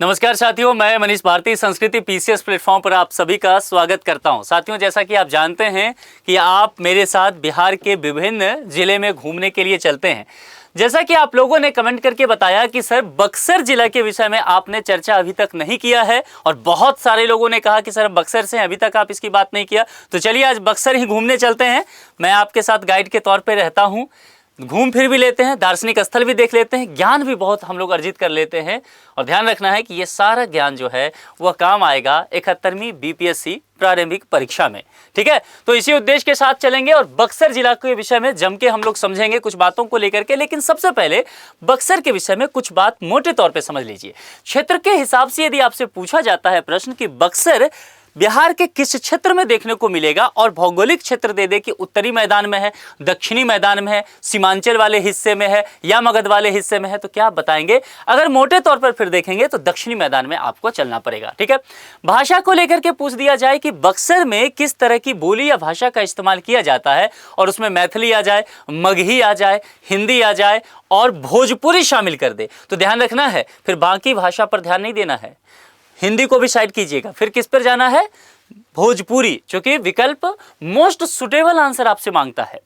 नमस्कार साथियों, मैं मनीष भारती संस्कृति पीसीएस प्लेटफॉर्म पर आप सभी का स्वागत करता हूं। साथियों, जैसा कि आप जानते हैं कि आप मेरे साथ बिहार के विभिन्न जिले में घूमने के लिए चलते हैं। जैसा कि आप लोगों ने कमेंट करके बताया कि सर बक्सर जिला के विषय में आपने चर्चा अभी तक नहीं किया है, और बहुत सारे लोगों ने कहा कि सर बक्सर से अभी तक आप इसकी बात नहीं किया। तो चलिए आज बक्सर ही घूमने चलते हैं। मैं आपके साथ गाइड के तौर पर रहता हूँ, घूम फिर भी लेते हैं, दार्शनिक स्थल भी देख लेते हैं, ज्ञान भी बहुत हम लोग अर्जित कर लेते हैं। और ध्यान रखना है कि ये सारा ज्ञान जो है वह काम आएगा 71वीं बीपीएससी प्रारंभिक परीक्षा में। ठीक है, तो इसी उद्देश्य के साथ चलेंगे और बक्सर जिला के विषय में जम के हम लोग समझेंगे कुछ बातों को लेकर के। लेकिन सबसे पहले बक्सर के विषय में कुछ बात मोटे तौर पे समझ लीजिए। क्षेत्र के हिसाब से यदि आपसे पूछा जाता है प्रश्न कि बक्सर बिहार के किस क्षेत्र में देखने को मिलेगा, और भौगोलिक क्षेत्र दे दे कि उत्तरी मैदान में है, दक्षिणी मैदान में है, सीमांचल वाले हिस्से में है या मगध वाले हिस्से में है, तो क्या आप बताएंगे? अगर मोटे तौर पर फिर देखेंगे तो दक्षिणी मैदान में आपको चलना पड़ेगा। ठीक है, भाषा को लेकर के पूछ दिया जाए कि बक्सर में किस तरह की बोली या भाषा का इस्तेमाल किया जाता है, और उसमें मैथिली आ जाए, मगही आ जाए, हिंदी आ जाए और भोजपुरी शामिल कर दे, तो ध्यान रखना है फिर बाकी भाषा पर ध्यान नहीं देना है, हिंदी को भी साइड कीजिएगा। फिर किस पर जाना है? भोजपुरी, क्योंकि विकल्प मोस्ट सुटेबल आंसर आपसे मांगता है।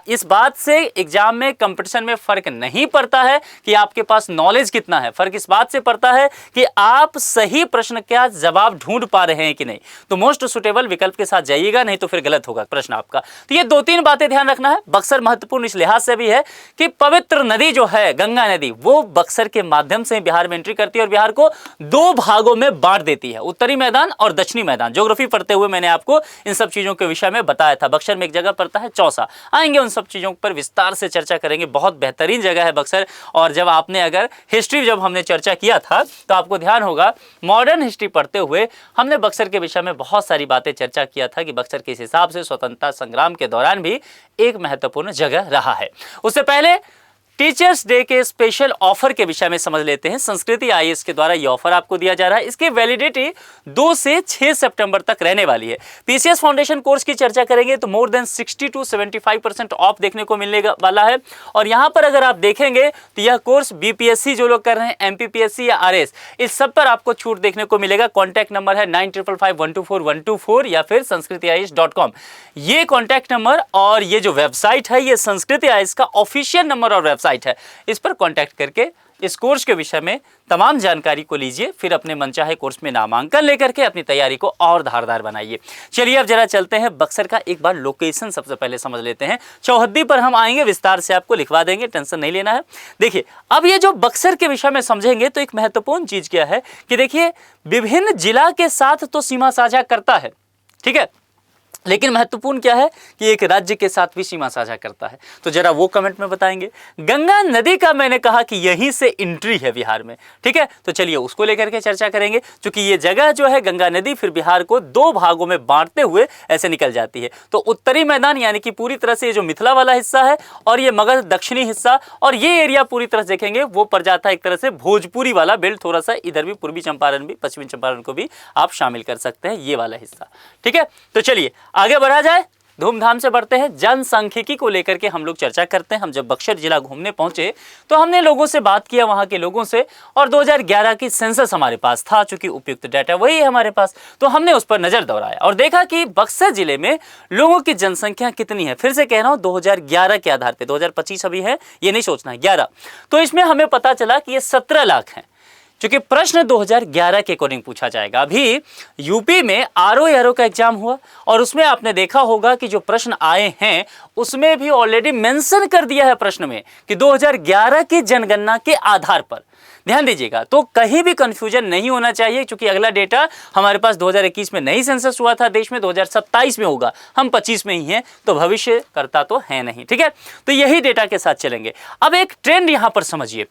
इस बात से एग्जाम में कंपटीशन में फर्क नहीं पड़ता है कि आपके पास नॉलेज कितना है, फर्क इस बात से पड़ता है कि आप सही प्रश्न का जवाब ढूंढ पा रहे हैं कि नहीं। तो मोस्ट सुटेबल विकल्प के साथ जाइएगा, नहीं तो फिर गलत होगा प्रश्न आपका। तो ये 2-3 बातें ध्यान रखना है। बक्सर महत्वपूर्ण इस लिहाज से भी है कि पवित्र नदी जो है गंगा नदी, वो बक्सर के माध्यम से बिहार में एंट्री करती है और बिहार को 2 भागों में बांट देती है, उत्तरी मैदान और दक्षिणी मैदान। ज्योग्राफी पढ़ते हुए मैंने आपको इन सब चीजों के विषय में बताया था। बक्सर में एक जगह पड़ता है चौसा, आएंगे उन सब चीजों पर विस्तार से चर्चा करेंगे। बहुत बेहतरीन जगह है बक्सर। और जब आपने अगर हिस्ट्री जब हमने चर्चा किया था तो आपको ध्यान होगा, मॉडर्न हिस्ट्री पढ़ते हुए हमने बक्सर के विषय में बहुत सारी बातें चर्चा किया था कि बक्सर किस हिसाब से स्वतंत्रता संग्राम के दौरान भी एक महत्वपूर्ण जगह रहा है। उससे पहले टीचर्स डे के स्पेशल ऑफर के विषय में समझ लेते हैं। संस्कृति आईएएस के द्वारा यह ऑफर आपको दिया जा रहा है। इसकी वैलिडिटी 2 से 6 सितंबर तक रहने वाली है। पीसीएस फाउंडेशन कोर्स की चर्चा करेंगे तो मोर देन 60 to 75% ऑफ देखने को मिलने वाला है। और यहां पर अगर आप देखेंगे तो यह कोर्स बीपीएससी जो लोग कर रहे हैं, एमपीपीएससी या आरएस, इस सब पर आपको छूट देखने को मिलेगा। कॉन्टैक्ट नंबर है 9555124124 या फिर sanskritIAS.com। ये कॉन्टैक्ट नंबर और ये जो वेबसाइट है, ये संस्कृति आईएएस का ऑफिशियल नंबर और वेबसाइट है। इस पर कांटेक्ट करके इस कोर्स के विषय में तमाम जानकारी को लीजिए, फिर अपने मनचाहे कोर्स में नामांकन लेकर के अपनी तैयारी को और धारदार बनाइए। चलिए अब जरा चलते हैं बक्सर का एक बार लोकेशन सबसे पहले समझ लेते हैं। चौहद्दी पर हम आएंगे, विस्तार से आपको लिखवा देंगे, टेंशन नहीं लेना है। देखिए, अब ये जो बक्सर के विषय में समझेंगे तो एक महत्वपूर्ण चीज क्या है कि देखिए, विभिन्न जिला के साथ तो सीमा साझा करता है, ठीक है, लेकिन महत्वपूर्ण क्या है कि एक राज्य के साथ भी सीमा साझा करता है। तो जरा वो कमेंट में बताएंगे। गंगा नदी का मैंने कहा कि यहीं से एंट्री है बिहार में, ठीक है, तो चलिए उसको लेकर के चर्चा करेंगे। क्योंकि ये जगह जो है गंगा नदी फिर बिहार को 2 भागों में बांटते हुए ऐसे निकल जाती है। तो उत्तरी मैदान यानी कि पूरी तरह से ये जो मिथिला वाला हिस्सा है, और ये मगध दक्षिणी हिस्सा, और ये एरिया पूरी तरह से देखेंगे वो पड़ जाता है एक तरह से भोजपुरी वाला बेल्ट। थोड़ा सा इधर भी पूर्वी चंपारण भी, पश्चिमी चंपारण को भी आप शामिल कर सकते हैं, ये वाला हिस्सा, ठीक है। तो चलिए आगे बढ़ा जाए, धूमधाम से बढ़ते हैं। जनसांख्यिकी को लेकर के हम लोग चर्चा करते हैं। हम जब बक्सर जिला घूमने पहुंचे तो हमने लोगों से बात किया, वहां के लोगों से, और 2011 की सेंसस हमारे पास था, चूंकि उपयुक्त डाटा वही है हमारे पास, तो हमने उस पर नजर दौड़ाया और देखा कि बक्सर जिले में लोगों की जनसंख्या कितनी है। फिर से कह रहा हूं 2011 के आधार पर, 2025 अभी है, ये नहीं सोचना है, 11। तो इसमें हमें पता चला कि ये 17 लाख है, क्योंकि प्रश्न 2011 के अकॉर्डिंग पूछा जाएगा। अभी यूपी में आरओ का एग्जाम हुआ और उसमें आपने देखा होगा कि जो प्रश्न आए हैं उसमें भी ऑलरेडी मेंशन कर दिया है प्रश्न में कि 2011 की जनगणना के आधार पर। ध्यान दीजिएगा, तो कहीं भी कंफ्यूजन नहीं होना चाहिए, क्योंकि अगला डेटा हमारे पास 2021 में नहीं सेंसस हुआ था देश में, 2027 में होगा, हम 25 में ही हैं, तो भविष्य करता तो है नहीं, ठीक है। तो यही डेटा के साथ चलेंगे। अब एक ट्रेंड यहां पर समझिए,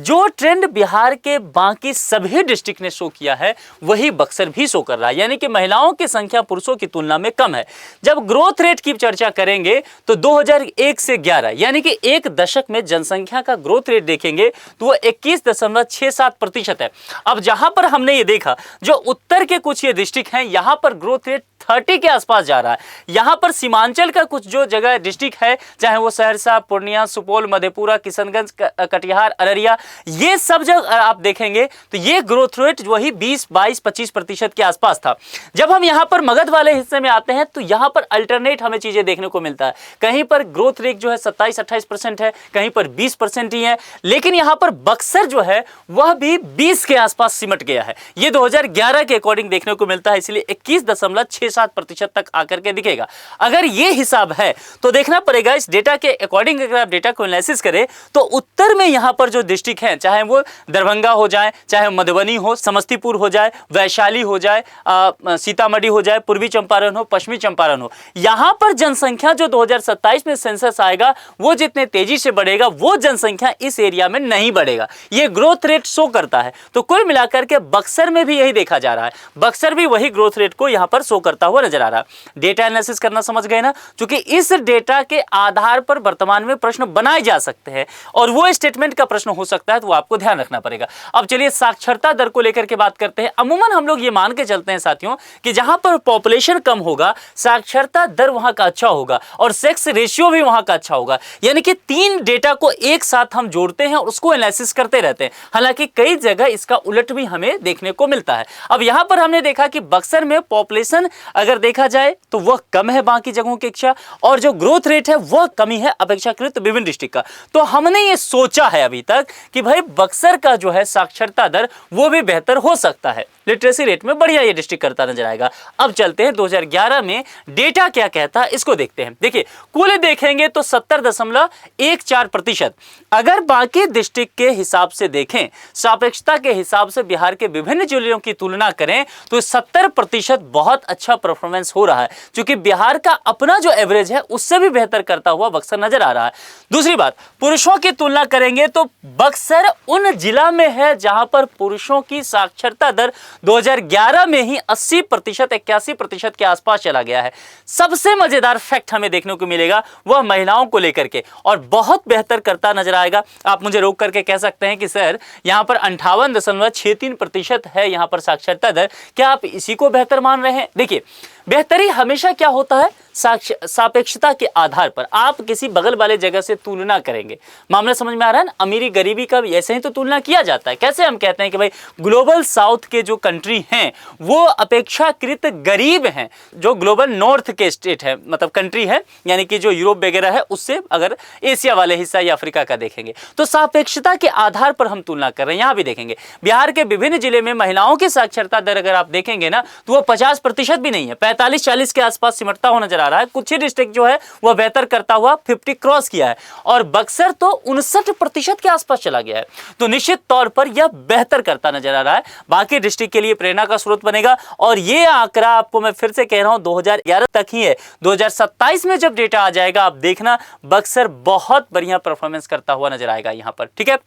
जो ट्रेंड बिहार के बाकी सभी डिस्ट्रिक्ट ने शो किया है वही बक्सर भी शो कर रहा है, यानी कि महिलाओं की संख्या पुरुषों की तुलना में कम है। जब ग्रोथ रेट की चर्चा करेंगे तो 2001 से 11 यानी कि एक दशक में जनसंख्या का ग्रोथ रेट देखेंगे तो वो 21.67% है। अब जहां पर हमने ये देखा, जो उत्तर के कुछ ये डिस्ट्रिक्ट हैं, यहां पर ग्रोथ रेट 30 के आसपास जा रहा है। यहाँ पर सीमांचल का कुछ जो जगह डिस्ट्रिक्ट है, चाहे वो सहरसा, पूर्णिया, सुपौल, मधेपुरा, किशनगंज, कटिहार, अररिया, ये सब जगह आप देखेंगे तो ये ग्रोथ रेट वही 20, 22, 25% के आसपास था। जब हम यहाँ पर मगध वाले हिस्से में आते हैं तो यहाँ पर अल्टरनेट हमें चीजें देखने को मिलता है। कहीं पर ग्रोथ रेट जो है 27-28% है, कहीं पर 20% ही है, लेकिन यहाँ पर बक्सर जो है वह भी 20 के आसपास सिमट गया है। ये 2011 के अकॉर्डिंग देखने को मिलता है, इसलिए 21.67% तक आकर के दिखेगा। अगर ये हिसाब है तो देखना पड़ेगा इस डेटा के अकॉर्डिंग, अगर आप डेटा को एनालिसिस करें तो उत्तर में यहां पर जो डिस्ट्रिक्ट हैं, चाहे वो दरभंगा हो जाए, चाहे मधुबनी हो, समस्तीपुर हो जाए, वैशाली हो जाए, सीतामढ़ी हो जाए, पूर्वी चंपारण हो, पश्चिमी चंपारण हो, यहां पर जनसंख्या जो 2027 में सेंसस आएगा वो जितने तेजी से बढ़ेगा वो जनसंख्या इस एरिया में नहीं बढ़ेगा। ये ग्रोथ रेट शो करता है। तो कुल मिलाकर के बक्सर में भी यही देखा जा रहा है, बक्सर भी वही ग्रोथ रेट को यहां पर शो करता हुआ नजर आ रहा है। डेटा एनालिसिस करना समझ गए ना, क्योंकि इस डेटा के आधार पर वर्तमान में प्रश्न बनाए जा सकते हैं और वो स्टेटमेंट का प्रश्न हो सकता है, तो वो आपको ध्यान रखना पड़ेगा। अब चलिए साक्षरता दर को लेकर के बात करते हैं। अमूमन हम लोग ये मान के चलते हैं साथियों कि जहां पर पॉपुलेशन कम होगा साक्षरता दर वहां का अच्छा होगा और सेक्स रेशियो भी वहां का अच्छा होगा। यानी कि 3 डेटा को एक साथ हम जोड़ते हैं और उसको एनालिसिस करते रहते हैं। हालांकि कई जगह इसका उलट भी हमें देखने को मिलता है। अब यहां पर हमने देखा कि बक्सर में पॉपुलेशन अगर देखा जाए तो वह कम है बाकी जगहों की अपेक्षा, और जो ग्रोथ रेट है वह कमी है अपेक्षाकृत विभिन्न डिस्ट्रिक्ट का। तो हमने ये सोचा है अभी तक कि भाई बक्सर का जो है साक्षरता दर वो भी बेहतर हो सकता है, लिटरेसी रेट में बढ़िया ये डिस्ट्रिक्ट करता नजर आएगा। अब चलते हैं 2011 में डेटा क्या कहता है, इसको देखते हैं। देखिए कुल देखेंगे तो 70.14%। अगर बाकी डिस्ट्रिक्ट के हिसाब से देखें, सापेक्षता के हिसाब से बिहार के विभिन्न जिलों की तुलना करें तो 70% बहुत अच्छा परफॉर्मेंस हो रहा है, क्योंकि बिहार का अपना जो एवरेज है उससे भी बेहतर करता हुआ बक्सर नजर आ रहा है। दूसरी बात, पुरुषों की तुलना करेंगे तो बक्सर उन जिला में है जहां पर पुरुषों की साक्षरता दर 2011 में ही 80%, 81% के आसपास चला गया है। सबसे मजेदार फैक्ट हमें देखने को मिलेगा वह महिलाओं को लेकर के, और बहुत बेहतर करता नजर आएगा। आप मुझे रोक करके कह सकते हैं कि सर यहां पर 58.63% है यहां पर साक्षरता दर, क्या आप इसी को बेहतर मान रहे हैं? देखिए बेहतरी हमेशा क्या होता है, सापेक्षता के आधार पर आप किसी बगल वाले जगह से तुलना करेंगे। मामला समझ में आ रहा है ना? अमीरी गरीबी का भी ऐसे ही तो तुलना किया जाता है। कैसे हम कहते हैं कि भाई ग्लोबल साउथ के जो कंट्री हैं वो अपेक्षाकृत गरीब हैं, जो ग्लोबल नॉर्थ के स्टेट है मतलब कंट्री है, यानी कि जो यूरोप वगैरह है उससे अगर एशिया वाले हिस्सा या अफ्रीका का देखेंगे तो सापेक्षता के आधार पर हम तुलना कर रहे हैं। यहां भी देखेंगे बिहार के विभिन्न जिले में महिलाओं की साक्षरता दर अगर आप देखेंगे ना तो वो 50% भी नहीं है, 45-40 के आसपास सिमटता हुआ नजर आ रहा है। कुछ ही डिस्ट्रिक्ट जो है वह बेहतर करता हुआ 50 क्रॉस किया है, और बक्सर तो 59% के आसपास चला गया है। तो निश्चित तौर पर यह बेहतर करता नजर आ रहा है, बाकी डिस्ट्रिक्ट के लिए प्रेरणा का स्रोत बनेगा। और यह आंकड़ा आपको मैं फिर से कह रहा हूं 2011 तक ही है। 2027 में जब डेटा आ जाएगा आप देखना बक्सर बहुत बढ़िया परफॉर्मेंस करता हुआ नजर आएगा यहां पर, ठीक है,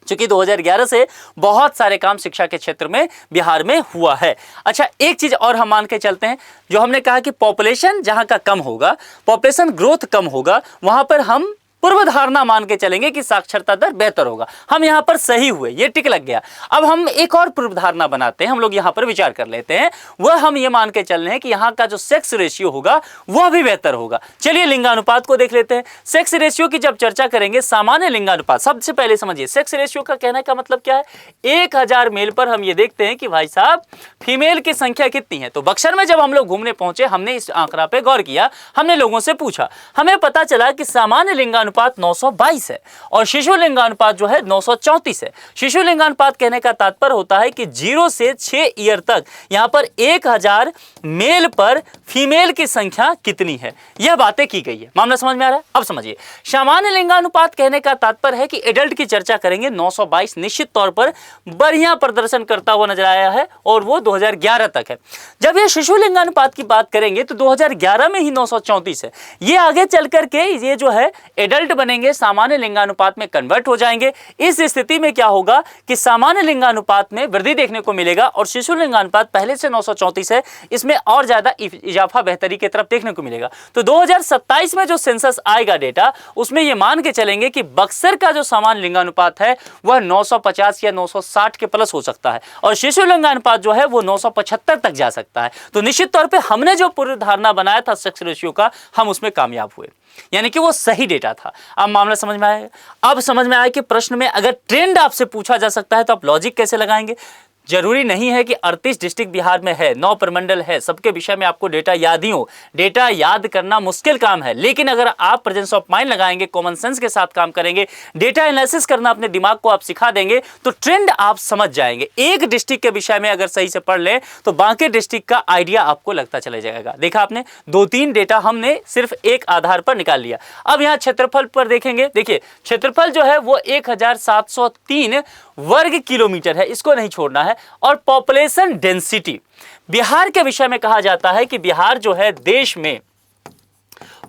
क्योंकि 2011 से बहुत सारे काम शिक्षा के क्षेत्र में बिहार में हुआ है। अच्छा एक चीज और हम मान के चलते हैं, जो हमने कहा कि पॉपुलेशन जहां का कम होगा, पॉपुलेशन ग्रोथ कम होगा, वहां पर हम पूर्व धारणा मान के चलेंगे कि साक्षरता दर बेहतर होगा। हम यहां पर सही हुए, ये टिक लग गया। अब हम एक और पूर्व धारणा बनाते हैं, हम लोग यहां पर विचार कर लेते हैं। वह हम ये मान के चल रहे हैं कि यहां का जो सेक्स रेशियो होगा वह भी बेहतर होगा। चलिए लिंगानुपात को देख लेते हैं। सेक्स रेशियो की जब चर्चा करेंगे, सामान्य लिंगानुपात, सबसे पहले समझिए सेक्स रेशियो का कहने का मतलब क्या है। 1000 मेल पर हम ये देखते हैं कि भाई साहब फीमेल की संख्या कितनी है। तो बक्सर में जब हम लोग घूमने पहुंचे हमने इस आंकड़ा पे गौर किया, हमने लोगों से पूछा, हमें पता चला कि सामान्य लिंगानुपात 922 है और शिशु लिंगानुपात जो है 934 है। शिशु लिंगानुपात कहने का तात्पर्य होता है कि 0 से 6 ईयर तक यहां पर 1000 मेल पर फीमेल की संख्या कितनी है, यह बातें की गई है। मामला समझ में आ रहा है? अब समझिए सामान्य लिंगानुपात कहने का तात्पर्य है कि एडल्ट की चर्चा करेंगे 922 निश्चित तौर पर बढ़िया प्रदर्शन करता हुआ नजर आया है और वो 2011 तक है। जब ये शिशु लिंगानुपात की बात करेंगे तो 2011 में ही 934 है। ये आगे चल करके ये जो है एडल्ट एडल्ट बनेंगे, सामान्य लिंगानुपात में कन्वर्ट हो जाएंगे। इस स्थिति में क्या होगा कि सामान्य लिंगानुपात में वृद्धि देखने को मिलेगा और शिशु लिंगानुपात पहले से 934 है, इसमें और ज्यादा इजाफा बेहतरी की तरफ देखने को मिलेगा। तो 2027 में जो सेंसस आएगा डेटा, उसमें ये मान के चलेंगे कि बक्सर का जो सामान्य लिंगानुपात है वह 950 या 960 के प्लस हो सकता है और शिशु लिंगानुपात जो है वो 975 तक जा सकता है। तो निश्चित तौर पे हमने जो पूर्व धारणा बनाया था सेक्स रेशियो का, हम उसमें कामयाब हुए, यानी कि वो सही डेटा था। अब मामला समझ में आया। अब समझ में आया कि प्रश्न में अगर ट्रेंड आपसे पूछा जा सकता है तो आप लॉजिक कैसे लगाएंगे। जरूरी नहीं है कि 38 डिस्ट्रिक्ट बिहार में है, 9 प्रमंडल है, सबके विषय में आपको डेटा याद ही हो। डेटा याद करना मुश्किल काम है, लेकिन अगर आप प्रेजेंस ऑफ माइंड लगाएंगे, कॉमन सेंस के साथ काम करेंगे, डेटा एनालिसिस करना अपने दिमाग को आप सिखा देंगे तो ट्रेंड आप समझ जाएंगे। एक डिस्ट्रिक्ट के विषय में अगर सही से पढ़ लें तो बाकी डिस्ट्रिक्ट का आइडिया आपको लगता चला जाएगा। देखा आपने, 2-3 डेटा हमने सिर्फ एक आधार पर निकाल लिया। अब यहाँ क्षेत्रफल पर देखेंगे। देखिए क्षेत्रफल जो है वो 1703 वर्ग किलोमीटर है, इसको नहीं छोड़ना है। और पॉपुलेशन डेंसिटी बिहार के विषय में कहा जाता है कि बिहार जो है देश में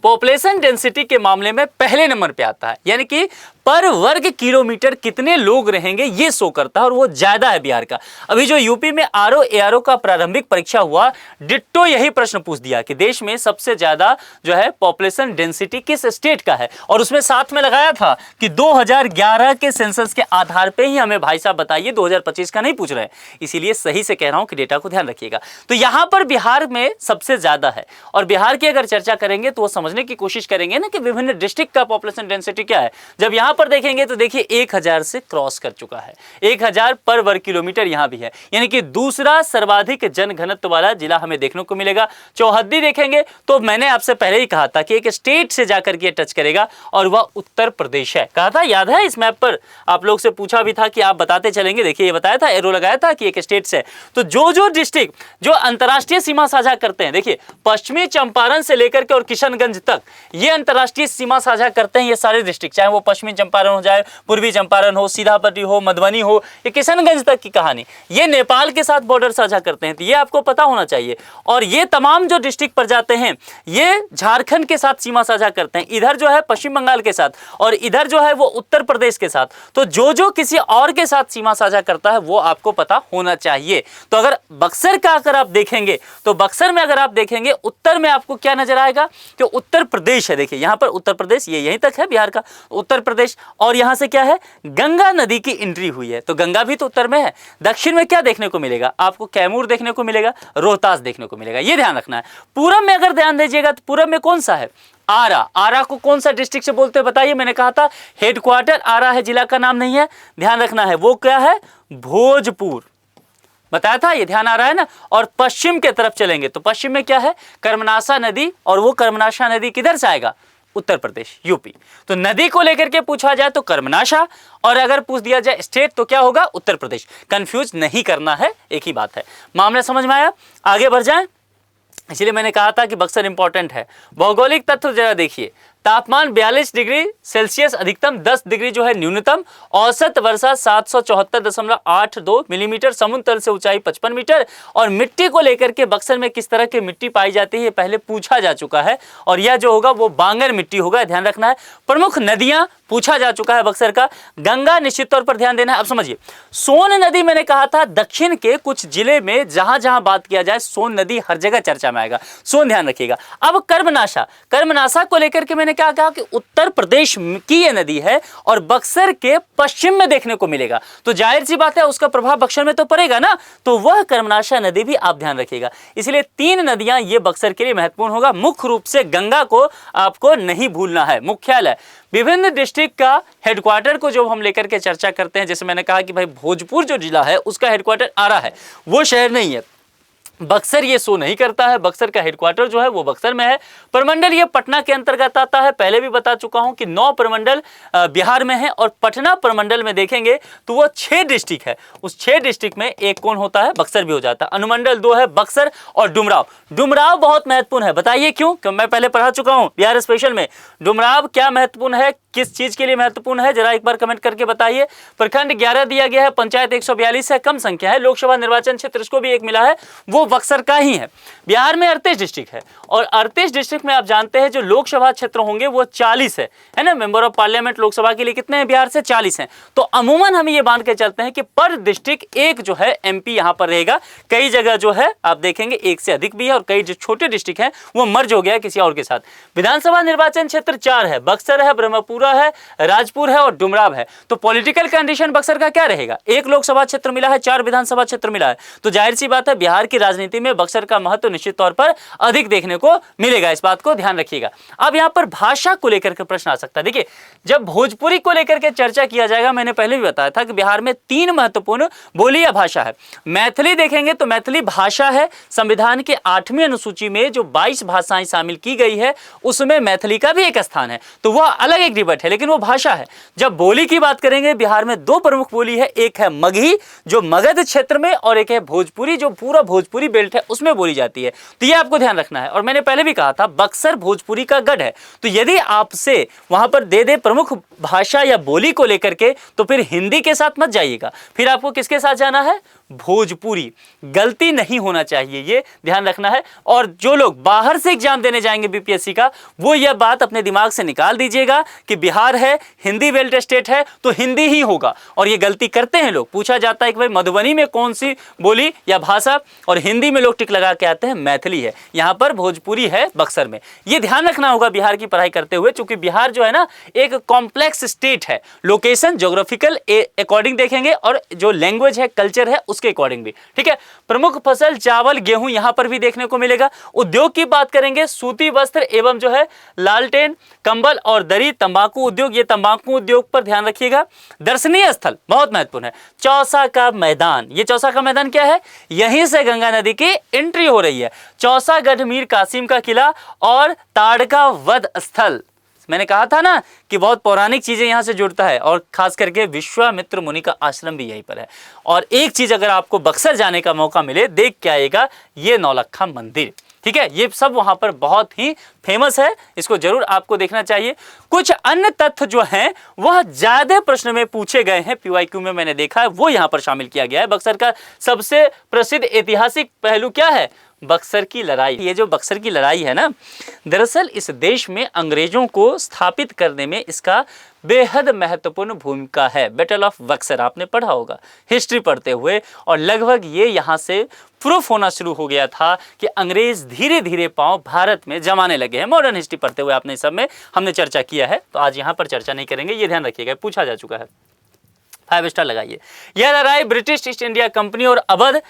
पॉपुलेशन डेंसिटी के मामले में पहले नंबर पे आता है, यानी कि पर वर्ग किलोमीटर कितने लोग रहेंगे ये शो करता है और वो ज्यादा है बिहार का। अभी जो यूपी में आरओ एआरओ का प्रारंभिक परीक्षा हुआ, डिट्टो यही प्रश्न पूछ दिया कि देश में सबसे ज्यादा जो है पॉपुलेशन डेंसिटी किस स्टेट का है, और उसमें साथ में लगाया था कि 2011 के सेंसस के आधार पे ही हमें भाई साहब बताइए, 2025 का नहीं पूछ रहे हैं। इसीलिए सही से कह रहा हूं कि डेटा को ध्यान रखिएगा। तो यहां पर बिहार में सबसे ज्यादा है और बिहार की अगर चर्चा करेंगे तो वो समझने की कोशिश करेंगे ना कि विभिन्न डिस्ट्रिक्ट का पॉपुलेशन डेंसिटी क्या है। जब यहां पर देखेंगे तो देखिए 1000 से क्रॉस कर चुका है, 1000 पर वर्ग किलोमीटर यहां भी है, यानी कि दूसरा सर्वाधिक जनघनत्व वाला जिला हमें देखने को मिलेगा। चौहद्दी देखेंगे तो मैंने आपसे पहले ही कहा था कि एक स्टेट से जाकर के टच करेगा और वह उत्तर प्रदेश है। कहा था, याद है, इस मैप पर आप लोग से पूछा भी था कि आप बताते चलेंगे। देखिए ये बताया था, एरो लगाया था कि एक स्टेट से। तो जो डिस्ट्रिक्ट जो अंतरराष्ट्रीय सीमा साझा करते हैं, देखिए पश्चिमी चंपारण से लेकर के और किशनगंज तक ये अंतरराष्ट्रीय सीमा साझा करते हैं। ये सारे डिस्ट्रिक्ट, चाहे वो पश्चिमी चंपारण हो जाए, पूर्वी चंपारण हो, सीतापट्टी हो, मधुबनी हो, ये किशनगंज तक की कहानी, ये नेपाल के साथ बॉर्डर साझा करते हैं। तो ये आपको पता होना चाहिए। और ये तमाम जो डिस्ट्रिक्ट पर जाते हैं ये झारखंड के साथ सीमा साझा करते हैं, इधर जो है पश्चिम बंगाल के साथ और इधर जो है वो उत्तर प्रदेश के साथ। तो जो किसी और के साथ सीमा साझा करता है वो आपको पता होना चाहिए। तो अगर बक्सर का अगर आप देखेंगे तो बक्सर में अगर आप देखेंगे उत्तर में आपको क्या नजर आएगा कि उत्तर प्रदेश है। देखिए यहां पर उत्तर प्रदेश, ये यहीं तक है बिहार का उत्तर प्रदेश, और यहां से क्या है, गंगा नदी की एंट्री हुई है। तो गंगा भी तो उत्तर में है। दक्षिण में क्या देखने को मिलेगा आपको, कैमूर देखने को मिलेगा, रोहतास देखने को मिलेगा, ये ध्यान रखना है। पूरब में अगर ध्यान दीजिएगा तो पूरब में कौन सा है, आरा। आरा को कौन सा डिस्ट्रिक्ट से बोलते हैं बताइए। मैंने कहा था हेडक्वार्टर आरा है, जिला का नाम नहीं है, ध्यान रखना है। वो क्या है, भोजपुर, बताया था, ये ध्यान आ रहा है ना। और पश्चिम के तरफ चलेंगे तो पश्चिम में क्या है, कर्मनाशा नदी, और वो कर्मनाशा नदी किधर से आएगा, उत्तर प्रदेश, यूपी। तो नदी को लेकर के पूछा जाए तो कर्मनाशा, और अगर पूछ दिया जाए स्टेट तो क्या होगा, उत्तर प्रदेश। कंफ्यूज नहीं करना है, एक ही बात है। मामला समझ में आया, आगे बढ़ जाएं। इसलिए मैंने कहा था कि बक्सर इंपॉर्टेंट है। भौगोलिक तत्व जरा देखिए, तापमान 42 डिग्री सेल्सियस अधिकतम, 10 डिग्री जो है न्यूनतम, औसत वर्षा 774.82 मिलीमीटर, समुद्र तल से ऊंचाई 55 मीटर। और मिट्टी को लेकर के बक्सर में किस तरह की मिट्टी पाई जाती है पहले पूछा जा चुका है, और यह जो होगा वो बांगर मिट्टी होगा, ध्यान रखना है। प्रमुख नदियां पूछा जा चुका है बक्सर का, गंगा निश्चित तौर पर ध्यान देना है। अब समझिए, सोन नदी मैंने कहा था दक्षिण के कुछ जिले में जहां जहां बात किया जाए सोन नदी हर जगह चर्चा में आएगा, सोन ध्यान रखिएगा। अब कर्मनाशा, कर्मनाशा को लेकर के मैंने क्या कहा कि उत्तर प्रदेश की ये नदी है और बक्सर के पश्चिम में देखने को मिलेगा, तो जाहिर सी बात है उसका प्रभाव बक्सर में तो पड़ेगा ना, तो वह कर्मनाशा नदी भी आप ध्यान रखिएगा। इसलिए 3 नदियां ये बक्सर के लिए महत्वपूर्ण होगा। मुख्य रूप से गंगा को आपको नहीं भूलना है, मुख्यालय। विभिन्न डिस्ट्रिक्ट का हेडक्वार्टर को जो हम लेकर के चर्चा करते हैं, जैसे मैंने कहा कि भाई भोजपुर जो जिला है उसका हेडक्वार्टर आरा है, वो शहर नहीं है। बक्सर ये शो नहीं करता है, बक्सर का हेडक्वार्टर जो है वो बक्सर में है। प्रमंडल ये पटना के अंतर्गत आता है, पहले भी बता चुका हूं कि 9 प्रमंडल बिहार में है, और पटना प्रमंडल में देखेंगे तो वो 6 डिस्ट्रिक्ट है, उस 6 डिस्ट्रिक्ट में एक कौन होता है, बक्सर भी हो जाता है। अनुमंडल 2 है, बक्सर और डुमराव। डुमराव बहुत महत्वपूर्ण है, बताइए क्यों, क्योंकि मैं पहले पढ़ा चुका हूं बिहार स्पेशल में। डुमराव क्या महत्वपूर्ण है, किस चीज के लिए महत्वपूर्ण है, जरा एक बार कमेंट करके बताइए। प्रखंड 11 दिया गया है, पंचायत 142 है, कम संख्या है, लोकसभा निर्वाचन क्षेत्र इसको भी 1 मिला है, वो बक्सर का ही है। बिहार में 38 डिस्ट्रिक्ट है और 38 डिस्ट्रिक्ट में आप जानते हैं जो लोकसभा क्षेत्र होंगे वो 40 है ना। मेंबर ऑफ पार्लियामेंट लोकसभा के लिए कितने हैं बिहार से? 40 हैं। तो अमूमन हम ये मान के चलते हैं कि पर डिस्ट्रिक्ट एक जो है एमपी यहां पर रहेगा। कई जगह जो है आप देखेंगे एक से अधिक भी है और कई जो छोटे डिस्ट्रिक्ट हैं वो मर्ज हो गया किसी और के साथ। विधानसभा निर्वाचन क्षेत्र 4 है, बक्सर है, ब्रह्मपुरा है, राजपुर है और डुमराव है। तो पॉलिटिकल कंडीशन बक्सर का क्या रहेगा? एक लोकसभा क्षेत्र मिला है, 4 विधानसभा क्षेत्र मिला है, तो जाहिर सी बात है बिहार की राजनीति में बक्सर का महत्व निश्चित तौर पर अधिक देखने को मिलेगा। इस बात को ध्यान रखिएगा। अब यहां पर भाषा को लेकर के प्रश्न आ सकता है। देखिए, जब भोजपुरी को लेकर के चर्चा किया जाएगा, मैंने पहले भी बताया था कि बिहार में 3 महत्वपूर्ण बोली या भाषा है। मैथिली देखेंगे तो मैथिली भाषा है, संविधान के 8वीं अनुसूची में जो 22 भाषाएं शामिल की गई है उसमें मैथिली का भी एक स्थान है, तो वह अलग एक डिबेट है, लेकिन वो भाषा है। जब बोली की बात करेंगे, बिहार में 2 प्रमुख बोली है, एक है मगही जो मगध क्षेत्र में और एक है भोजपुरी जो पूरा भोजपुरी बेल्ट है उसमें बोली जाती है। तो ये आपको ध्यान रखना है। और मैंने पहले भी कहा था बक्सर भोजपुरी का गढ़ है, तो यदि आपसे वहां पर दे प्रमुख भाषा या बोली को लेकर के, तो फिर हिंदी के साथ मत जाइएगा, फिर आपको किसके साथ जाना है? भोजपुरी। गलती नहीं होना चाहिए, ये ध्यान रखना है। और जो लोग बाहर से एग्जाम देने जाएंगे बीपीएससी का, वो यह बात अपने दिमाग से निकाल दीजिएगा कि बिहार है, हिंदी बेल्ट स्टेट है, तो हिंदी ही होगा। और ये गलती करते हैं लोग। पूछा जाता है कि भाई मधुबनी में कौन सी बोली या भाषा, और हिंदी में लोग टिक लगा के आते हैं मैथिली है, यहाँ पर भोजपुरी है बक्सर में। ये ध्यान रखना होगा बिहार की पढ़ाई करते हुए, क्योंकि बिहार जो है ना एक कॉम्प्लेक्स स्टेट है। लोकेशन ज्योग्राफिकल अकॉर्डिंग देखेंगे और जो लैंग्वेज है, कल्चर है, उसके अकॉर्डिंग भी, ठीक है। प्रमुख फसल चावल, गेहूं यहां पर भी देखने को मिलेगा। उद्योग की बात करेंगे, सूती वस्त्र एवं जो है लालटेन, कंबल और दरी। तंबाकू उद्योग, ये तंबाकू उद्योग पर ध्यान रखिएगा। दर्शनीय स्थल बहुत महत्वपूर्ण है, चौसा का मैदान। ये चौसा का मैदान क्या है? यहीं से गंगा नदी की एंट्री हो रही है। चौसा गढ़ मीर कासिम का किला और ताड़का वध स्थल। मैंने कहा था ना कि बहुत पौराणिक चीजें यहां से जुड़ता है, और खास करके विश्वामित्र मुनि का आश्रम भी यहीं पर है। और एक चीज अगर आपको बक्सर जाने का मौका मिले, देख के आएगा, ये नौलखा मंदिर, ठीक है। ये सब वहां पर बहुत ही फेमस है, इसको जरूर आपको देखना चाहिए। कुछ अन्य तथ्य जो हैं वह ज्यादा प्रश्न में पूछे गए हैं, पीवाईक्यू में मैंने देखा है, वो यहां पर शामिल किया गया है। बक्सर का सबसे प्रसिद्ध ऐतिहासिक पहलू क्या है? बक्सर की लड़ाई। ये जो बक्सर की लड़ाई है ना, दरअसल इस देश में अंग्रेजों को स्थापित करने में इसका बेहद महत्वपूर्ण भूमिका है। बैटल ऑफ बक्सर आपने पढ़ा होगा हिस्ट्री पढ़ते हुए, और लगभग ये यहाँ से प्रूफ होना शुरू हो गया था कि अंग्रेज धीरे धीरे पांव भारत में जमाने लगे हैं। मॉडर्न हिस्ट्री पढ़ते हुए आपने सब में हमने चर्चा किया है, तो आज यहाँ पर चर्चा नहीं करेंगे, ये ध्यान रखिएगा, पूछा जा चुका है। 5 स्टार लगाइए। यह लड़ाई ब्रिटिश ईस्ट इंडिया कंपनी और अवध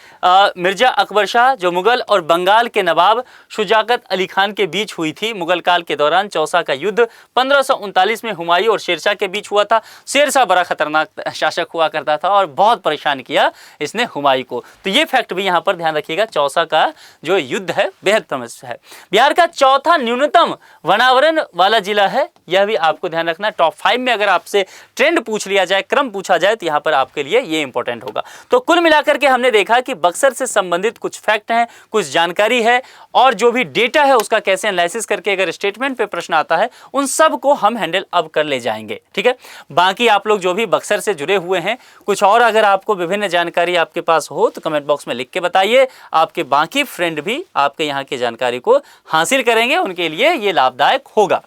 मिर्जा अकबर शाह जो मुगल और बंगाल के नवाब शुजाकत अली खान के बीच हुई थी। मुगल काल के दौरान चौसा का युद्ध 1539 में हुमायूं और शेरशाह के बीच हुआ था। शेरशाह बड़ा खतरनाक शासक हुआ करता था और बहुत परेशान किया इसने हुमायूं को, तो ये फैक्ट भी यहाँ पर ध्यान रखिएगा। चौसा का जो युद्ध है बेहद फेमस है। बिहार का चौथा न्यूनतम वनावरण वाला जिला है, यह भी आपको ध्यान रखना। टॉप 5 में अगर आपसे ट्रेंड पूछ लिया जाए, क्रम पूछा जाए, तो यहाँ पर आपके लिए ये इंपॉर्टेंट होगा। तो कुल मिलाकर के हमने देखा कि बक्सर से संबंधित कुछ फैक्ट हैं, कुछ जानकारी है, और जो भी डेटा है उसका कैसे एनालिसिस करके अगर स्टेटमेंट पे प्रश्न आता है, उन सब को हम हैंडल अब कर ले जाएंगे, ठीक है। बाकी आप लोग जो भी बक्सर से जुड़े हुए हैं, कुछ और अगर आपको विभिन्न जानकारी आपके पास हो तो कमेंट बॉक्स में लिख के बताइए। आपके बाकी फ्रेंड भी आपके यहाँ की जानकारी को हासिल करेंगे, उनके लिए ये लाभदायक होगा।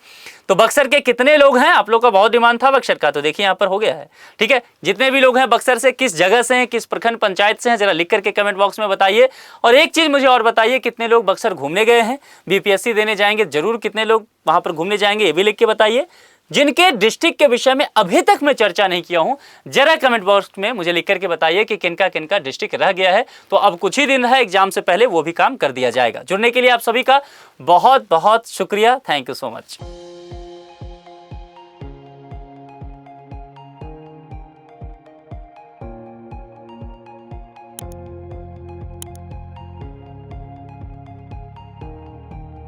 तो बक्सर के कितने लोग हैं? आप लोग का बहुत डिमांड था बक्सर का, तो देखिए यहाँ पर हो गया है, ठीक है। जितने भी लोग हैं बक्सर से, किस जगह से हैं, किस प्रखंड पंचायत से हैं, जरा लिख करके कमेंट बॉक्स में बताइए। और एक चीज मुझे और बताइए, कितने लोग बक्सर घूमने गए हैं, बीपीएससी देने जाएंगे, जरूर कितने लोग वहां पर घूमने जाएंगे ये भी लिख के बताइए। जिनके डिस्ट्रिक्ट के विषय में अभी तक मैं चर्चा नहीं किया हूं, जरा कमेंट बॉक्स में मुझे लिख करके बताइए कि किनका किनका डिस्ट्रिक्ट रह गया है। तो अब कुछ ही दिन है एग्जाम से पहले, वो भी काम कर दिया जाएगा। जुड़ने के लिए आप सभी का बहुत बहुत शुक्रिया। Thank you so much.